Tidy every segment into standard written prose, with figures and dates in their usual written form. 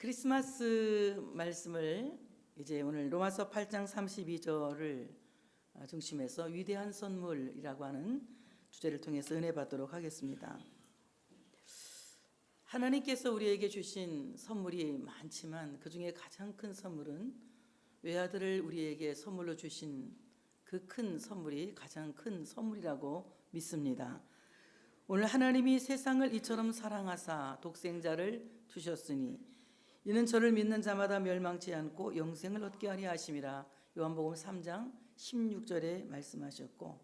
크리스마스 말씀을 이제 오늘 로마서 8장 32절을 중심해서 위대한 선물이라고 하는 주제를 통해서 은혜 받도록 하겠습니다. 하나님께서 우리에게 주신 선물이 많지만 그 중에 가장 큰 선물은 외아들을 우리에게 선물로 주신 그 큰 선물이 가장 큰 선물이라고 믿습니다. 오늘 하나님이 세상을 이처럼 사랑하사 독생자를 주셨으니 이는 저를 믿는 자마다 멸망치 않고 영생을 얻게 하려 하심이라. 요한복음 3장 16절에 말씀하셨고,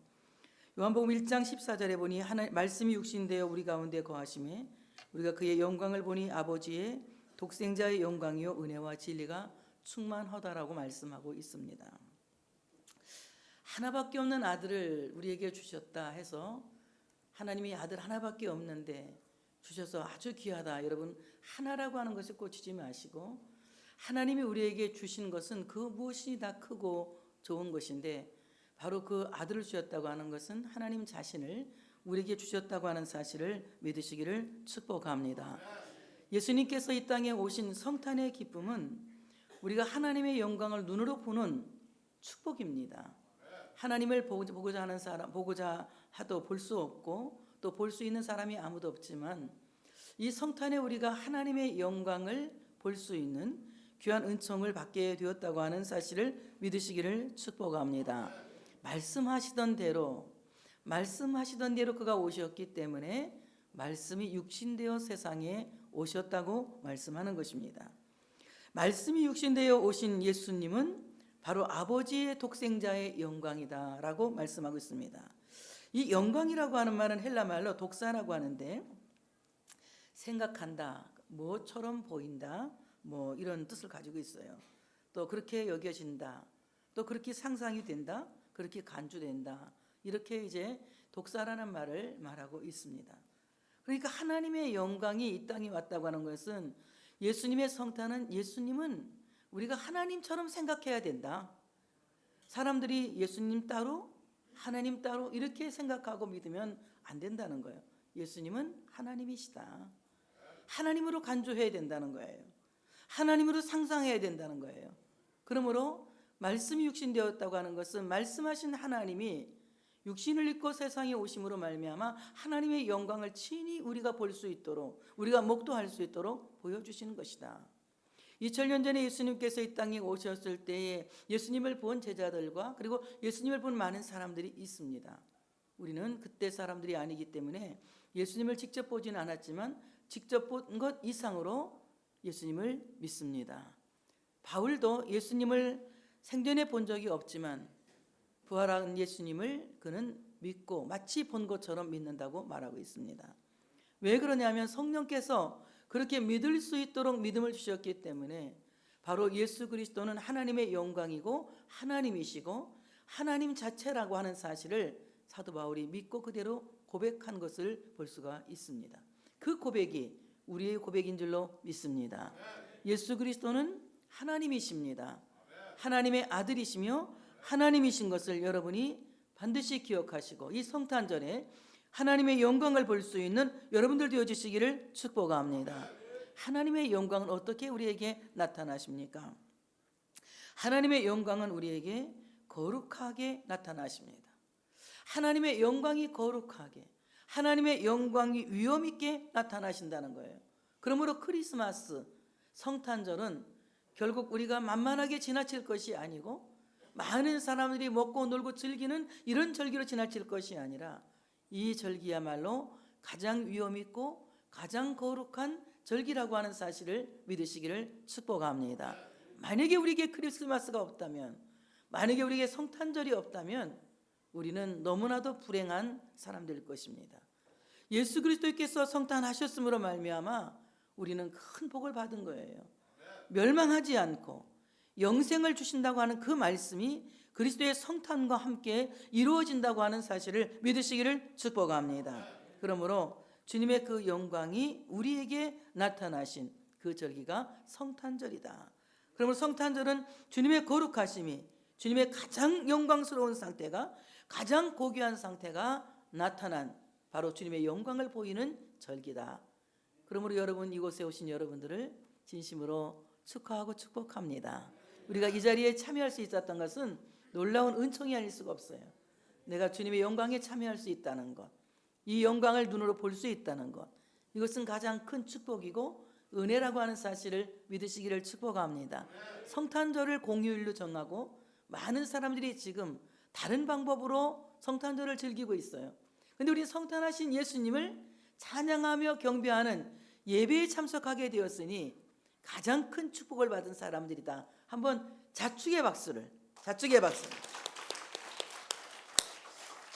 요한복음 1장 14절에 보니 말씀이 육신되어 우리 가운데 거하심에 우리가 그의 영광을 보니 아버지의 독생자의 영광이요 은혜와 진리가 충만하다라고 말씀하고 있습니다. 하나밖에 없는 아들을 우리에게 주셨다 해서 하나님이 아들 하나밖에 없는데 주셔서 아주 귀하다. 여러분, 하나라고 하는 것에 꽂히지 마시고 하나님이 우리에게 주신 것은 그 무엇이 다 크고 좋은 것인데 바로 그 아들을 주셨다고 하는 것은 하나님 자신을 우리에게 주셨다고 하는 사실을 믿으시기를 축복합니다. 예수님께서 이 땅에 오신 성탄의 기쁨은 우리가 하나님의 영광을 눈으로 보는 축복입니다. 하나님을 보고자 하는 사람, 보고자 하도 볼 수 없고 또 볼 수 있는 사람이 아무도 없지만 이 성탄에 우리가 하나님의 영광을 볼 수 있는 귀한 은총을 받게 되었다고 하는 사실을 믿으시기를 축복합니다. 말씀하시던 대로 그가 오셨기 때문에 말씀이 육신되어 세상에 오셨다고 말씀하는 것입니다. 말씀이 육신되어 오신 예수님은 바로 아버지의 독생자의 영광이다라고 말씀하고 있습니다. 이 영광이라고 하는 말은 헬라 말로 독사라고 하는데 생각한다, 뭐처럼 보인다, 뭐 이런 뜻을 가지고 있어요. 또 그렇게 여겨진다, 또 그렇게 상상이 된다, 그렇게 간주된다, 이렇게 이제 독사라는 말을 말하고 있습니다. 그러니까 하나님의 영광이 이 땅에 왔다고 하는 것은 예수님의 성탄은 예수님은 우리가 하나님처럼 생각해야 된다. 사람들이 예수님 따로 하나님 따로 이렇게 생각하고 믿으면 안 된다는 거예요. 예수님은 하나님이시다. 하나님으로 간주해야 된다는 거예요. 하나님으로 상상해야 된다는 거예요. 그러므로 말씀이 육신되었다고 하는 것은 말씀하신 하나님이 육신을 입고 세상에 오심으로 말미암아 하나님의 영광을 친히 우리가 볼 수 있도록, 우리가 목도할 수 있도록 보여주시는 것이다. 2000년 전에 예수님께서 이 땅에 오셨을 때에 예수님을 본 제자들과 그리고 예수님을 본 많은 사람들이 있습니다. 우리는 그때 사람들이 아니기 때문에 예수님을 직접 보진 않았지만 직접 본 것 이상으로 예수님을 믿습니다. 바울도 예수님을 생전에 본 적이 없지만 부활한 예수님을 그는 믿고 마치 본 것처럼 믿는다고 말하고 있습니다. 왜 그러냐면 성령께서 그렇게 믿을 수 있도록 믿음을 주셨기 때문에 바로 예수 그리스도는 하나님의 영광이고 하나님이시고 하나님 자체라고 하는 사실을 사도 바울이 믿고 그대로 고백한 것을 볼 수가 있습니다. 그 고백이 우리의 고백인 줄로 믿습니다. 예수 그리스도는 하나님이십니다. 하나님의 아들이시며 하나님이신 것을 여러분이 반드시 기억하시고 이 성탄절에 하나님의 영광을 볼 수 있는 여러분들 되어주시기를 축복합니다. 하나님의 영광은 어떻게 우리에게 나타나십니까? 하나님의 영광은 우리에게 거룩하게 나타나십니다. 하나님의 영광이 거룩하게, 하나님의 영광이 위엄 있게 나타나신다는 거예요. 그러므로 크리스마스, 성탄절은 결국 우리가 만만하게 지나칠 것이 아니고 많은 사람들이 먹고 놀고 즐기는 이런 절기로 지나칠 것이 아니라 이 절기야말로 가장 위엄 있고 가장 거룩한 절기라고 하는 사실을 믿으시기를 축복합니다. 만약에 우리에게 크리스마스가 없다면, 만약에 우리에게 성탄절이 없다면 우리는 너무나도 불행한 사람들일 것입니다. 예수 그리스도께서 성탄하셨음으로 말미암아 우리는 큰 복을 받은 거예요. 멸망하지 않고 영생을 주신다고 하는 그 말씀이 그리스도의 성탄과 함께 이루어진다고 하는 사실을 믿으시기를 축복합니다. 그러므로 주님의 그 영광이 우리에게 나타나신 그 절기가 성탄절이다. 그러므로 성탄절은 주님의 거룩하심이, 주님의 가장 영광스러운 상태가, 가장 고귀한 상태가 나타난 바로 주님의 영광을 보이는 절기다. 그러므로 여러분, 이곳에 오신 여러분들을 진심으로 축하하고 축복합니다. 우리가 이 자리에 참여할 수 있었던 것은 놀라운 은총이 아닐 수가 없어요. 내가 주님의 영광에 참여할 수 있다는 것, 이 영광을 눈으로 볼 수 있다는 것, 이것은 가장 큰 축복이고 은혜라고 하는 사실을 믿으시기를 축복합니다. 성탄절을 공휴일로 정하고 많은 사람들이 지금 다른 방법으로 성탄절을 즐기고 있어요. 그런데 우리 성탄하신 예수님을 찬양하며 경배하는 예배에 참석하게 되었으니 가장 큰 축복을 받은 사람들이다. 한번 자축의 박수를.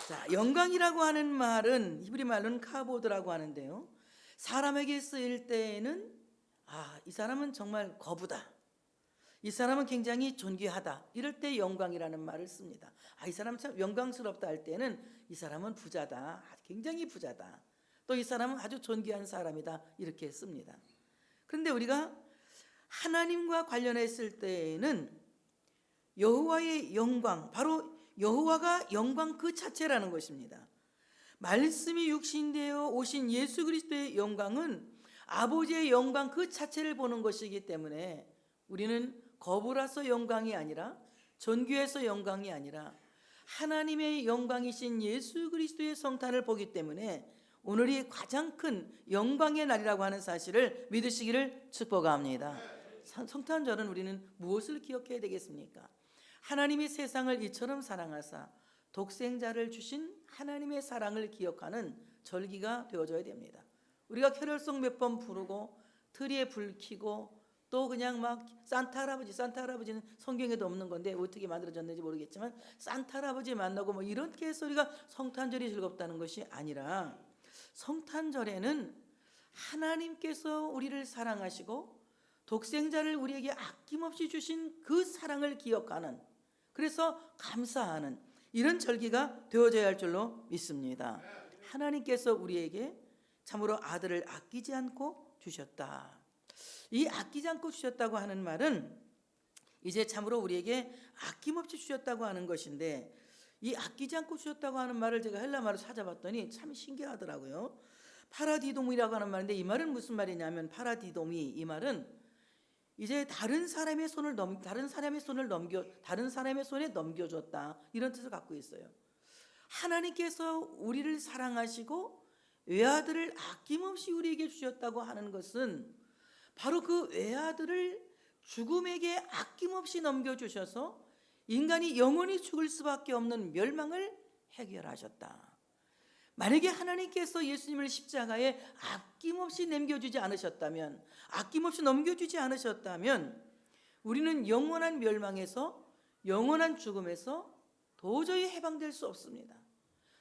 자, 영광이라고 하는 말은 히브리 말로는 카보드라고 하는데요, 사람에게 쓰일 때에는 이 사람은 정말 거부다, 이 사람은 굉장히 존귀하다, 이럴 때 영광이라는 말을 씁니다. 이 사람 참 영광스럽다 할 때는 이 사람은 부자다, 굉장히 부자다, 또 이 사람은 아주 존귀한 사람이다, 이렇게 씁니다. 그런데 우리가 하나님과 관련했을 때에는 여호와의 영광, 바로 여호와가 영광 그 자체라는 것입니다. 말씀이 육신되어 오신 예수 그리스도의 영광은 아버지의 영광 그 자체를 보는 것이기 때문에 우리는 거부라서 영광이 아니라, 존귀해서 영광이 아니라 하나님의 영광이신 예수 그리스도의 성탄을 보기 때문에 오늘이 가장 큰 영광의 날이라고 하는 사실을 믿으시기를 축복합니다. 성탄절은 우리는 무엇을 기억해야 되겠습니까? 하나님이 세상을 이처럼 사랑하사 독생자를 주신 하나님의 사랑을 기억하는 절기가 되어져야 됩니다. 우리가 캐럴송 몇 번 부르고 트리에 불 켜고 또 그냥 막 산타 할아버지는 성경에도 없는 건데 어떻게 만들어졌는지 모르겠지만 산타 할아버지 만나고 뭐 이렇게 해서 우리가 성탄절이 즐겁다는 것이 아니라, 성탄절에는 하나님께서 우리를 사랑하시고 독생자를 우리에게 아낌없이 주신 그 사랑을 기억하는, 그래서 감사하는 이런 절기가 되어져야 할 줄로 믿습니다. 하나님께서 우리에게 참으로 아들을 아끼지 않고 주셨다. 이 아끼지 않고 주셨다고 하는 말은 이제 참으로 우리에게 아낌없이 주셨다고 하는 것인데, 이 아끼지 않고 주셨다고 하는 말을 제가 헬라말로 찾아봤더니 참 신기하더라고요. 파라디도미라고 하는 말인데, 이 말은 무슨 말이냐면, 파라디도미, 이 말은 이제 다른 사람의 손에 넘겨줬다, 이런 뜻을 갖고 있어요. 하나님께서 우리를 사랑하시고 외아들을 아낌없이 우리에게 주셨다고 하는 것은 바로 그 외아들을 죽음에게 아낌없이 넘겨주셔서 인간이 영원히 죽을 수밖에 없는 멸망을 해결하셨다. 만약에 하나님께서 예수님을 십자가에 아낌없이 넘겨주지 않으셨다면 우리는 영원한 멸망에서, 영원한 죽음에서 도저히 해방될 수 없습니다.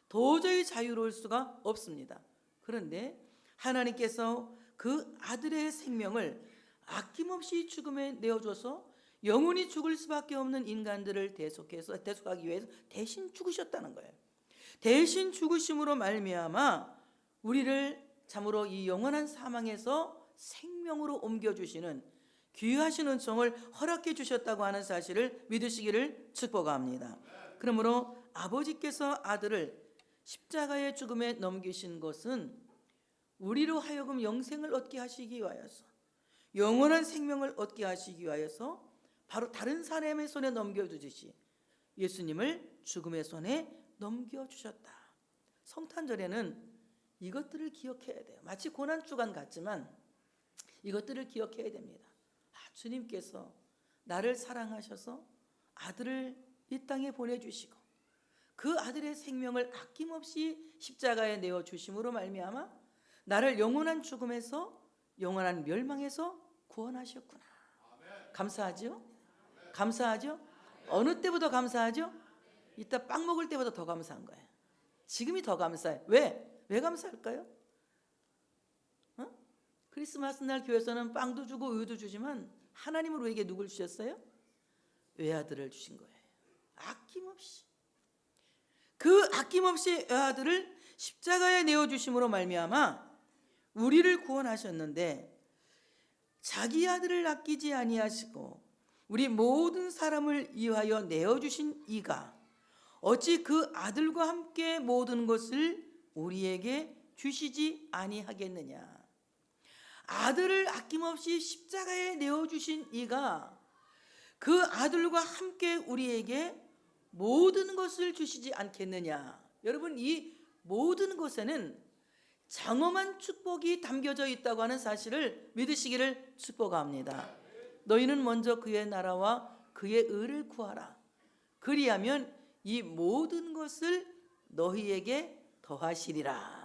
도저히 자유로울 수가 없습니다. 그런데 하나님께서 그 아들의 생명을 아낌없이 죽음에 내어줘서 영원히 죽을 수밖에 없는 인간들을 대속하기 위해서 대신 죽으셨다는 거예요. 대신 죽으심으로 말미암아 우리를 참으로 이 영원한 사망에서 생명으로 옮겨주시는 귀하신 은총을 허락해 주셨다고 하는 사실을 믿으시기를 축복합니다. 그러므로 아버지께서 아들을 십자가의 죽음에 넘기신 것은 우리로 하여금 영생을 얻게 하시기 위하여서, 영원한 생명을 얻게 하시기 위하여서 바로 다른 사람의 손에 넘겨주듯이 예수님을 죽음의 손에 넘겨주셨다. 성탄절에는 이것들을 기억해야 돼요. 마치 고난주간 같지만 이것들을 기억해야 됩니다. 주님께서 나를 사랑하셔서 아들을 이 땅에 보내주시고 그 아들의 생명을 아낌없이 십자가에 내어주심으로 말미암아 나를 영원한 죽음에서, 영원한 멸망에서 구원하셨구나. 감사하죠? 감사하죠? 어느 때보다 감사하죠? 이따 빵 먹을 때보다 더 감사한 거예요. 지금이 더 감사해요. 왜 감사할까요? 크리스마스 날 교회에서는 빵도 주고 우유도 주지만 하나님은 우리에게 누굴 주셨어요? 외아들을 주신 거예요. 아낌없이. 그 아낌없이 외아들을 십자가에 내어주심으로 말미암아 우리를 구원하셨는데, 자기 아들을 아끼지 아니하시고 우리 모든 사람을 위하여 내어주신 이가 어찌 그 아들과 함께 모든 것을 우리에게 주시지 아니하겠느냐. 아들을 아낌없이 십자가에 내어주신 이가 그 아들과 함께 우리에게 모든 것을 주시지 않겠느냐. 여러분, 이 모든 것에는 장엄한 축복이 담겨져 있다고 하는 사실을 믿으시기를 축복합니다. 너희는 먼저 그의 나라와 그의 의를 구하라. 그리하면 이 모든 것을 너희에게 더하시리라.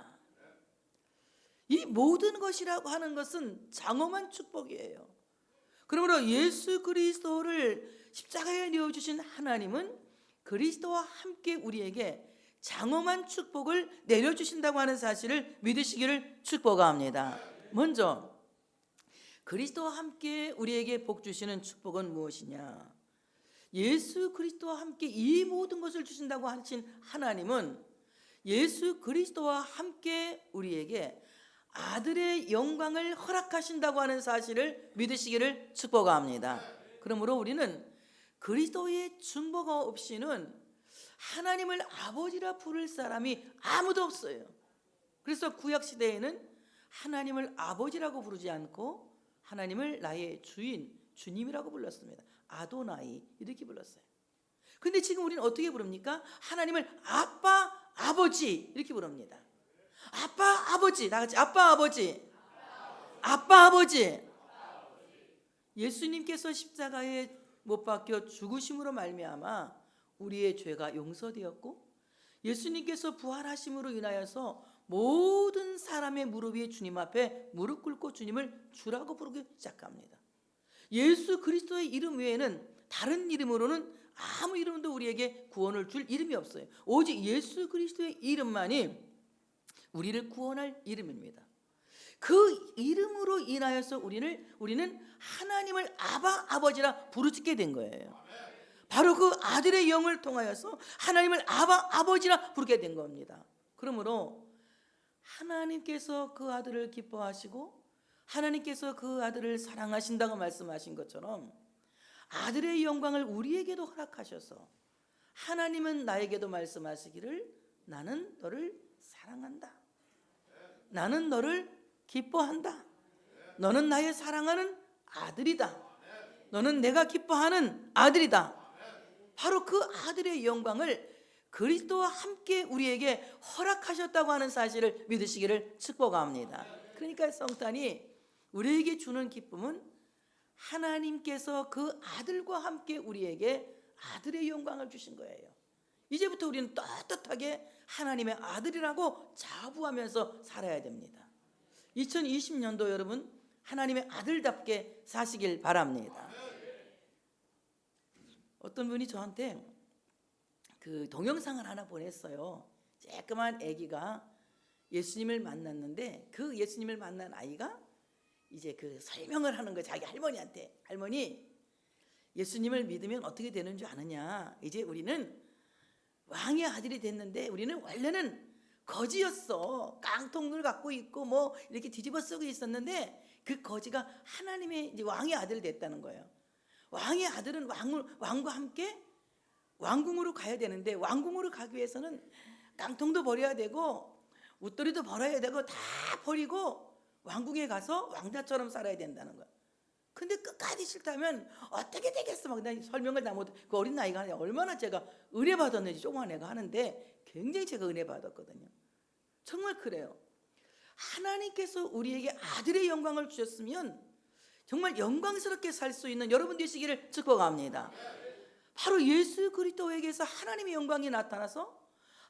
이 모든 것이라고 하는 것은 장엄한 축복이에요. 그러므로 예수 그리스도를 십자가에 내어주신 하나님은 그리스도와 함께 우리에게 장엄한 축복을 내려주신다고 하는 사실을 믿으시기를 축복합니다. 먼저 그리스도와 함께 우리에게 복 주시는 축복은 무엇이냐? 예수 그리스도와 함께 이 모든 것을 주신다고 하신 하나님은 예수 그리스도와 함께 우리에게 아들의 영광을 허락하신다고 하는 사실을 믿으시기를 축복합니다. 그러므로 우리는 그리스도의 중보가 없이는 하나님을 아버지라 부를 사람이 아무도 없어요. 그래서 구약시대에는 하나님을 아버지라고 부르지 않고 하나님을 나의 주인, 주님이라고 불렀습니다. 아도나이 이렇게 불렀어요. 근데 지금 우리는 어떻게 부릅니까? 하나님을 아빠, 아버지 이렇게 부릅니다. 아빠, 아버지, 다 같이 아빠, 아버지, 아빠, 아버지. 예수님께서 십자가에 못 박혀 죽으심으로 말미암아 우리의 죄가 용서되었고, 예수님께서 부활하심으로 인하여서 모든 사람의 무릎이 주님 앞에 무릎 꿇고 주님을 주라고 부르기 시작합니다. 예수 그리스도의 이름 외에는 다른 이름으로는 아무 이름도 우리에게 구원을 줄 이름이 없어요. 오직 예수 그리스도의 이름만이 우리를 구원할 이름입니다. 그 이름으로 인하여서 우리는 하나님을 아바, 아버지라 부르짖게 된 거예요. 바로 그 아들의 영을 통하여서 하나님을 아바, 아버지라 부르게 된 겁니다. 그러므로 하나님께서 그 아들을 기뻐하시고 하나님께서 그 아들을 사랑하신다고 말씀하신 것처럼 아들의 영광을 우리에게도 허락하셔서 하나님은 나에게도 말씀하시기를 나는 너를 사랑한다. 나는 너를 기뻐한다. 너는 나의 사랑하는 아들이다. 너는 내가 기뻐하는 아들이다. 바로 그 아들의 영광을 그리스도와 함께 우리에게 허락하셨다고 하는 사실을 믿으시기를 축복합니다. 그러니까 성탄이 우리에게 주는 기쁨은 하나님께서 그 아들과 함께 우리에게 아들의 영광을 주신 거예요. 이제부터 우리는 떳떳하게 하나님의 아들이라고 자부하면서 살아야 됩니다. 2020년도 여러분 하나님의 아들답게 사시길 바랍니다. 어떤 분이 저한테 그 동영상을 하나 보냈어요. 쬐끄만 아기가 예수님을 만났는데 그 예수님을 만난 아이가 이제 그 설명을 하는 거예요. 자기 할머니한테. 할머니, 예수님을 믿으면 어떻게 되는 줄 아느냐? 이제 우리는 왕의 아들이 됐는데 우리는 원래는 거지였어. 깡통을 갖고 있고 뭐 이렇게 뒤집어 쓰고 있었는데 그 거지가 하나님의 이제 왕의 아들이 됐다는 거예요. 왕의 아들은 왕과 함께 왕궁으로 가야 되는데 왕궁으로 가기 위해서는 깡통도 버려야 되고 웃돌이도 버려야 되고 다 버리고 왕궁에 가서 왕자처럼 살아야 된다는 거야. 근데 끝까지 싫다면 어떻게 되겠어? 막 설명을 다 못. 그 어린 나이가 얼마나 제가 은혜 받았는지 조그만 애가 하는데 굉장히 제가 은혜 받았거든요. 정말 그래요. 하나님께서 우리에게 아들의 영광을 주셨으면 정말 영광스럽게 살 수 있는 여러분 되시기를 축복합니다. 바로 예수 그리스도에게서 하나님의 영광이 나타나서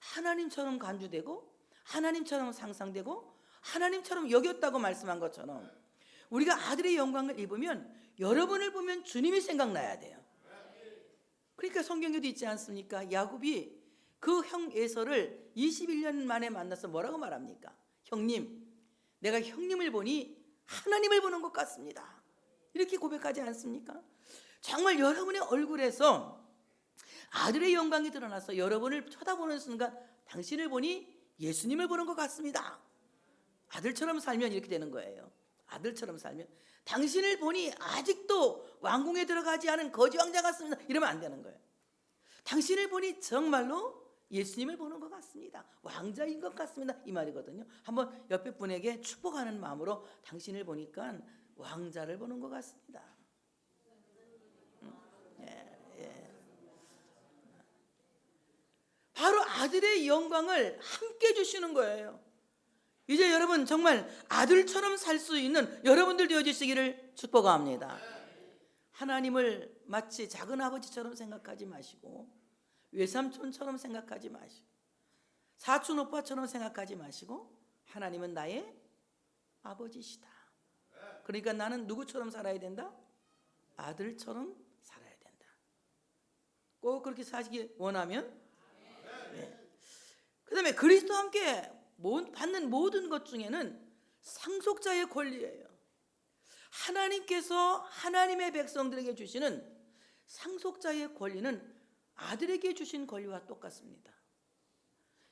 하나님처럼 간주되고 하나님처럼 상상되고 하나님처럼 여겼다고 말씀한 것처럼 우리가 아들의 영광을 입으면 여러분을 보면 주님이 생각나야 돼요. 그러니까 성경에도 있지 않습니까? 야곱이 그 형 에서를 21년 만에 만나서 뭐라고 말합니까? 형님, 내가 형님을 보니 하나님을 보는 것 같습니다. 이렇게 고백하지 않습니까? 정말 여러분의 얼굴에서 아들의 영광이 드러나서 여러분을 쳐다보는 순간 당신을 보니 예수님을 보는 것 같습니다. 아들처럼 살면 이렇게 되는 거예요. 아들처럼 살면 당신을 보니 아직도 왕궁에 들어가지 않은 거지 왕자 같습니다. 이러면 안 되는 거예요. 당신을 보니 정말로 예수님을 보는 것 같습니다. 왕자인 것 같습니다. 이 말이거든요. 한번 옆에 분에게 축복하는 마음으로 당신을 보니까 왕자를 보는 것 같습니다. 바로 아들의 영광을 함께 주시는 거예요. 이제 여러분 정말 아들처럼 살 수 있는 여러분들 되어주시기를 축복합니다. 하나님을 마치 작은 아버지처럼 생각하지 마시고, 외삼촌처럼 생각하지 마시고, 사촌 오빠처럼 생각하지 마시고, 하나님은 나의 아버지시다. 그러니까 나는 누구처럼 살아야 된다? 아들처럼 살아야 된다. 꼭 그렇게 사시기 원하면, 그 다음에 그리스도와 함께 받는 모든 것 중에는 상속자의 권리예요. 하나님께서 하나님의 백성들에게 주시는 상속자의 권리는 아들에게 주신 권리와 똑같습니다.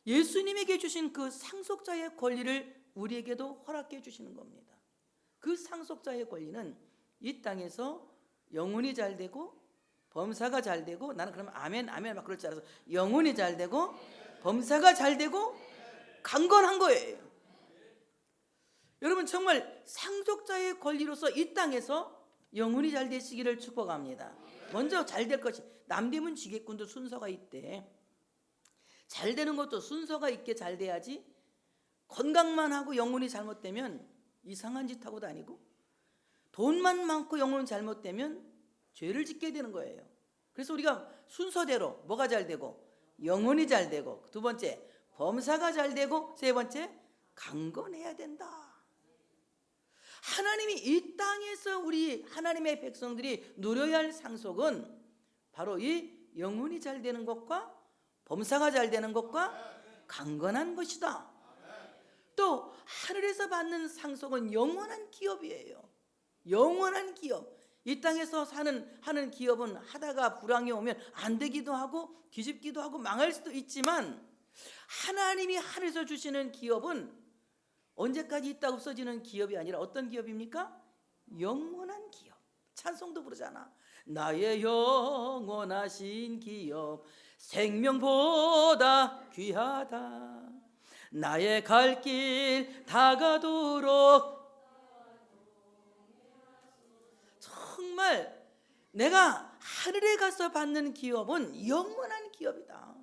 예수님에게 주신 그 상속자의 권리를 우리에게도 허락해 주시는 겁니다. 그 상속자의 권리는 이 땅에서 영혼이 잘 되고 범사가 잘 되고, 나는 그러면 아멘 아멘 막 그럴 줄 알아서 영혼이 잘 되고 범사가 잘 되고 강건한 거예요. 여러분 정말 상속자의 권리로서 이 땅에서 영혼이 잘 되시기를 축복합니다. 먼저 잘 될 것이, 남대문 지게꾼도 순서가 있대. 잘 되는 것도 순서가 있게 잘 돼야지, 건강만 하고 영혼이 잘못되면 이상한 짓 하고 다니고, 돈만 많고 영혼이 잘못되면 죄를 짓게 되는 거예요. 그래서 우리가 순서대로 뭐가 잘 되고, 영혼이 잘 되고, 두 번째 범사가 잘 되고, 세 번째 강건해야 된다. 하나님이 이 땅에서 우리 하나님의 백성들이 누려야 할 상속은 바로 이 영혼이 잘 되는 것과 범사가 잘 되는 것과 강건한 것이다. 또 하늘에서 받는 상속은 영원한 기업이에요. 영원한 기업. 이 땅에서 하는 기업은 하다가 불황이 오면 안 되기도 하고 뒤집기도 하고 망할 수도 있지만, 하나님이 하늘에서 주시는 기업은 언제까지 있다 없어지는 기업이 아니라 어떤 기업입니까? 영원한 기업. 찬송도 부르잖아. 나의 영원하신 기업 생명보다 귀하다. 나의 갈 길 다가도록. 정말 내가 하늘에 가서 받는 기업은 영원한 기업이다.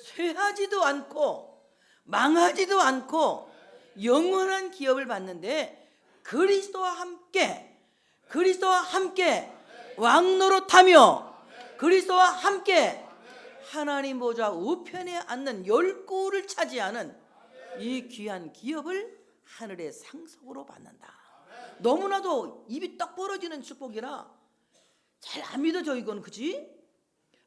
쇠하지도 않고 망하지도 않고 영원한 기업을 받는데, 그리스도와 함께 왕노릇하며 그리스도와 함께 하나님 보좌 우편에 앉는 열고를 차지하는 이 귀한 기업을 하늘의 상속으로 받는다. 너무나도 입이 떡 벌어지는 축복이라 잘 안 믿어져 이건, 그지?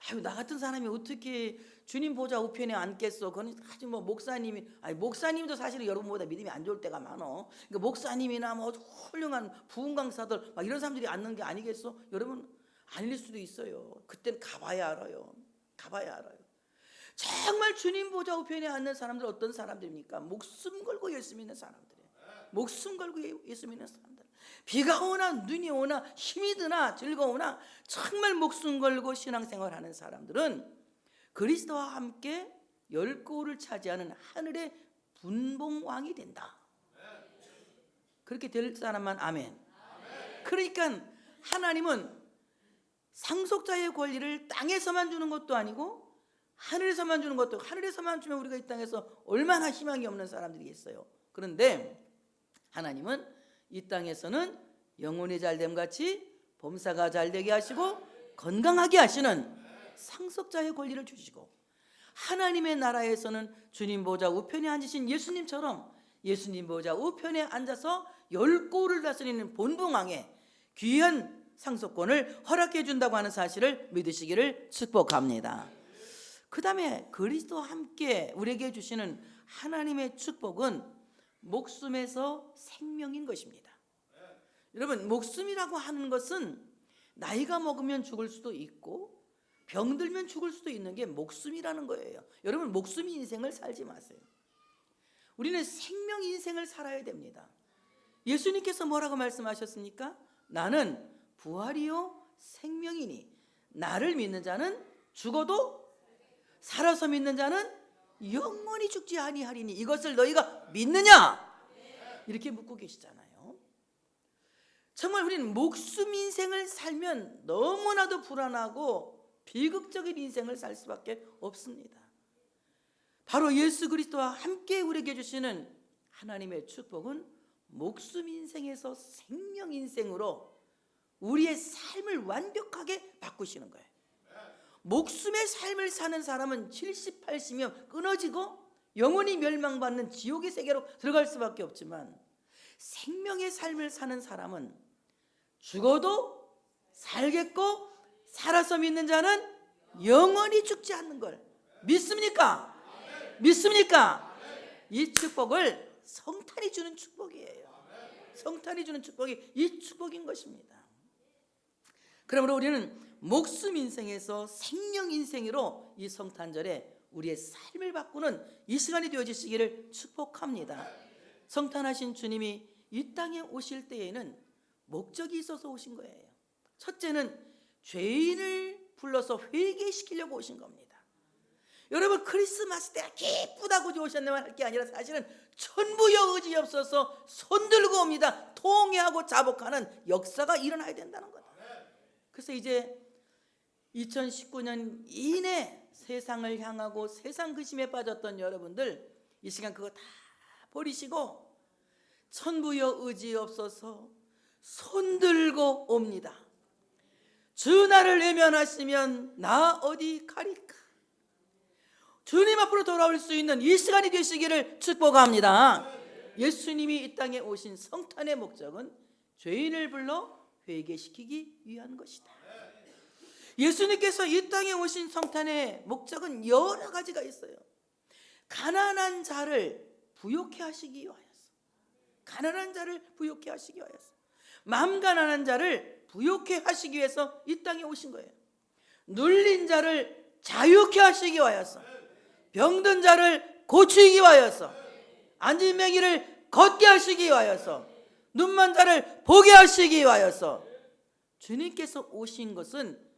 아유, 나 같은 사람이 어떻게 주님 보좌 우편에 앉겠어? 그건 아주 뭐 목사님도 사실은 여러분보다 믿음이 안 좋을 때가 많어. 그러니까 목사님이나 뭐 훌륭한 부흥 강사들 막 이런 사람들이 앉는 게 아니겠어? 여러분 아닐 수도 있어요. 그때는 가봐야 알아요. 정말 주님 보좌 우편에 앉는 사람들 어떤 사람들입니까? 목숨 걸고 예수 믿는 사람들이에요. 목숨 걸고 예수 믿는 사람들. 비가 오나 눈이 오나 힘이 드나 즐거우나 정말 목숨 걸고 신앙생활하는 사람들은 그리스도와 함께 열고를 차지하는 하늘의 분봉왕이 된다. 그렇게 될 사람만 아멘. 그러니까 하나님은 상속자의 권리를 땅에서만 주는 것도 아니고 하늘에서만 주는 것도, 하늘에서만 주면 우리가 이 땅에서 얼마나 희망이 없는 사람들이겠어요. 그런데 하나님은 이 땅에서는 영혼이 잘됨 같이 범사가 잘되게 하시고 건강하게 하시는 상속자의 권리를 주시고, 하나님의 나라에서는 주님 보좌 우편에 앉으신 예수님처럼 예수님 보좌 우편에 앉아서 열고를 다스리는 본봉왕의 귀한 상속권을 허락해 준다고 하는 사실을 믿으시기를 축복합니다. 그 다음에 그리스도와 함께 우리에게 주시는 하나님의 축복은 목숨에서 생명인 것입니다. 여러분, 목숨이라고 하는 것은 나이가 먹으면 죽을 수도 있고 병들면 죽을 수도 있는 게 목숨이라는 거예요. 여러분, 목숨이 인생을 살지 마세요. 우리는 생명 인생을 살아야 됩니다. 예수님께서 뭐라고 말씀하셨습니까? 나는 부활이요 생명이니 나를 믿는 자는 죽어도 살아서 믿는 자는 영원히 죽지 아니하리니 이것을 너희가 믿느냐? 이렇게 묻고 계시잖아요. 정말 우리는 목숨 인생을 살면 너무나도 불안하고 비극적인 인생을 살 수밖에 없습니다. 바로 예수 그리스도와 함께 우리에게 주시는 하나님의 축복은 목숨 인생에서 생명 인생으로 우리의 삶을 완벽하게 바꾸시는 거예요. 목숨의 삶을 사는 사람은 70, 80이면 끊어지고 영원히 멸망받는 지옥의 세계로 들어갈 수밖에 없지만, 생명의 삶을 사는 사람은 죽어도 살겠고 살아서 믿는 자는 영원히 죽지 않는 걸 믿습니까? 믿습니까? 이 축복을 성탄이 주는 축복이에요. 성탄이 주는 축복이 이 축복인 것입니다. 그러므로 우리는 목숨 인생에서 생명 인생으로 이 성탄절에 우리의 삶을 바꾸는 이 시간이 되어지시기를 축복합니다. 성탄하신 주님이 이 땅에 오실 때에는 목적이 있어서 오신 거예요. 첫째는 죄인을 불러서 회개시키려고 오신 겁니다. 여러분, 크리스마스 때가 기쁘다고 오셨네만 할 게 아니라 사실은 천부여 의지 없어서 손들고 옵니다. 통회하고 자복하는 역사가 일어나야 된다는 거다. 그래서 이제 2019년 이내 세상을 향하고 세상 근심에 빠졌던 여러분들, 이 시간 그거 다 버리시고 천부여 의지 없어서 손들고 옵니다. 주 나를 외면하시면 나 어디 가리까. 주님 앞으로 돌아올 수 있는 이 시간이 되시기를 축복합니다. 예수님이 이 땅에 오신 성탄의 목적은 죄인을 불러 회개시키기 위한 것이다. 예수님께서 이 땅에 오신 성탄의 목적은 여러 가지가 있어요. 가난한 자를 부욕해 하시기 위하여서, 가난한 자를 부욕해 하시기 위하여서, 마음 가난한 자를 부욕해 하시기 위해서 이 땅에 오신 거예요. 눌린 자를 자유케 하시기 위하여서, 병든 자를 고치기 위하여서, 앉은 맹이를 걷게 하시기 위하여서, 눈먼 자를 보게 하시기 위하여서 주님께서 오신 것은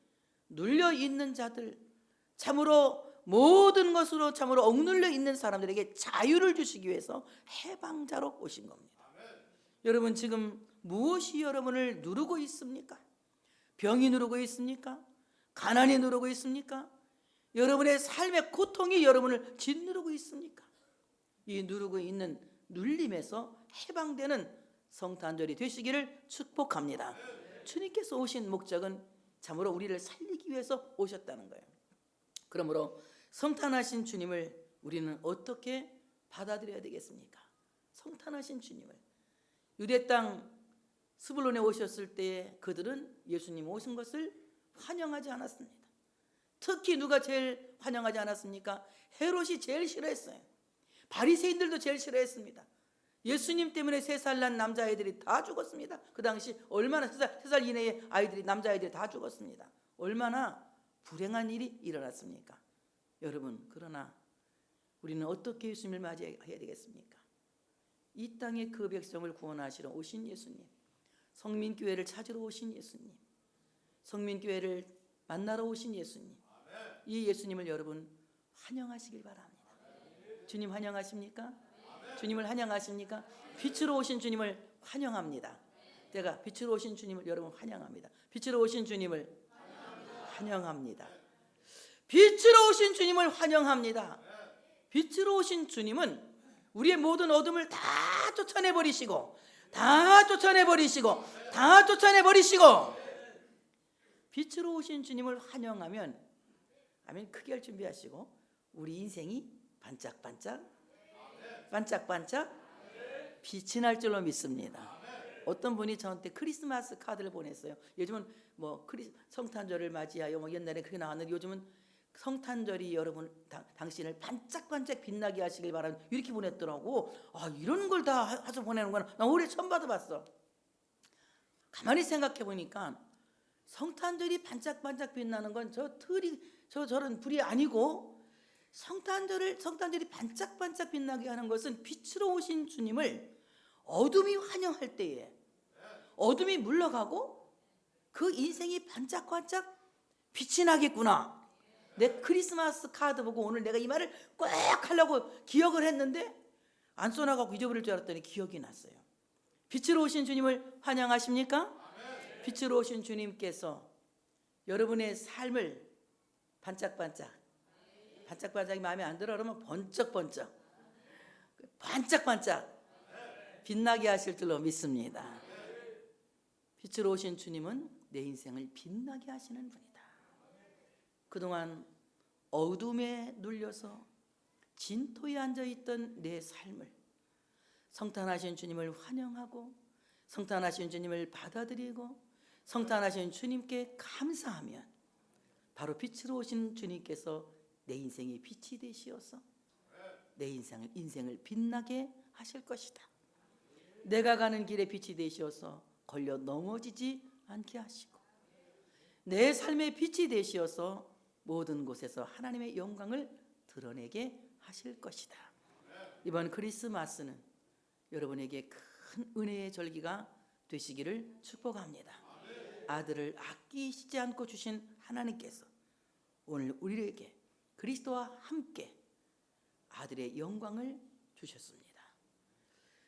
눌려 있는 자들, 참으로 모든 것으로 참으로 억눌려 있는 사람들에게 자유를 주시기 위해서 해방자로 오신 겁니다. 여러분, 지금 무엇이 여러분을 누르고 있습니까? 병이 누르고 있습니까? 가난이 누르고 있습니까? 여러분의 삶의 고통이 여러분을 짓누르고 있습니까? 이 누르고 있는 눌림에서 해방되는 성탄절이 되시기를 축복합니다. 주님께서 오신 목적은 참으로 우리를 살리기 위해서 오셨다는 거예요. 그러므로 성탄하신 주님을 우리는 어떻게 받아들여야 되겠습니까? 성탄하신 주님을, 유대 땅 스불론에 오셨을 때에 그들은 예수님 오신 것을 환영하지 않았습니다. 특히 누가 제일 환영하지 않았습니까? 헤롯이 제일 싫어했어요. 바리새인들도 제일 싫어했습니다. 예수님 때문에 3살 난 남자아이들이 다 죽었습니다. 그 당시 얼마나 3살 이내의 아이들이, 남자아이들이 다 죽었습니다. 얼마나 불행한 일이 일어났습니까? 여러분, 그러나 우리는 어떻게 예수님을 맞이해야 되겠습니까? 이 땅의 그 백성을 구원하시러 오신 예수님, 성민교회를 찾으러 오신 예수님, 성민교회를 만나러 오신 예수님, 이 예수님을 여러분 환영하시길 바랍니다. 주님 환영하십니까? 주님을 환영하십니까? 빛으로 오신 주님을 환영합니다. 제가 빛으로 오신 주님을 여러분 환영합니다. 빛으로 오신 주님을 환영합니다. 빛으로 오신 주님을 환영합니다. 빛으로 오신 주님은 우리의 모든 어둠을 다 쫓아내버리시고, 다 쫓아내버리시고, 다 쫓아내버리시고, 빛으로 오신 주님을 환영하면, 아멘, 크게 할 준비하시고, 우리 인생이 반짝반짝 빛이 날 줄로 믿습니다. 어떤 분이 저한테 크리스마스 카드를 보냈어요. 요즘은 뭐 성탄절을 맞이하여 뭐 옛날에 그게 나왔는데, 요즘은 성탄절이 여러분 당신을 반짝반짝 빛나게 하시길 바랍니다, 이렇게 보냈더라고. 아, 이런 걸 다 해서 보내는구나. 나 올해 처음 받아봤어. 가만히 생각해 보니까 성탄절이 반짝반짝 빛나는 건 저런 불이 아니고, 성탄절이 반짝반짝 빛나게 하는 것은 빛으로 오신 주님을 어둠이 환영할 때에 어둠이 물러가고 그 인생이 반짝반짝 빛이 나겠구나. 내 크리스마스 카드 보고 오늘 내가 이 말을 꼭 하려고 기억을 했는데 안 써나가고 잊어버릴 줄 알았더니 기억이 났어요. 빛으로 오신 주님을 환영하십니까? 빛으로 오신 주님께서 여러분의 삶을 반짝반짝이 마음에 안 들어 그러면 번쩍번쩍 반짝반짝 빛나게 하실 줄로 믿습니다. 빛으로 오신 주님은 내 인생을 빛나게 하시는 분이다. 그동안 어둠에 눌려서 진토에 앉아있던 내 삶을 성탄하신 주님을 환영하고 성탄하신 주님을 받아들이고 성탄하신 주님께 감사하면 바로 빛으로 오신 주님께서 내 인생의 빛이 되시어서 내 인생을 빛나게 하실 것이다. 내가 가는 길에 빛이 되시어서 걸려 넘어지지 않게 하시고 내 삶의 빛이 되시어서 모든 곳에서 하나님의 영광을 드러내게 하실 것이다. 이번 크리스마스는 여러분에게 큰 은혜의 절기가 되시기를 축복합니다. 아들을 아끼시지 않고 주신 하나님께서 오늘 우리에게 그리스도와 함께 아들의 영광을 주셨습니다.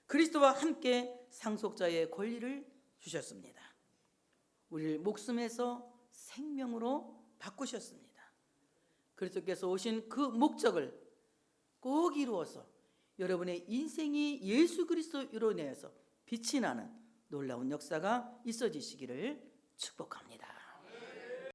그리스도와 함께 상속자의 권리를 주셨습니다. 우리를 목숨에서 생명으로 바꾸셨습니다. 그리스도께서 오신 그 목적을 꼭 이루어서 여러분의 인생이 예수 그리스도로 인해서 빛이 나는 놀라운 역사가 있어지시기를 축복합니다.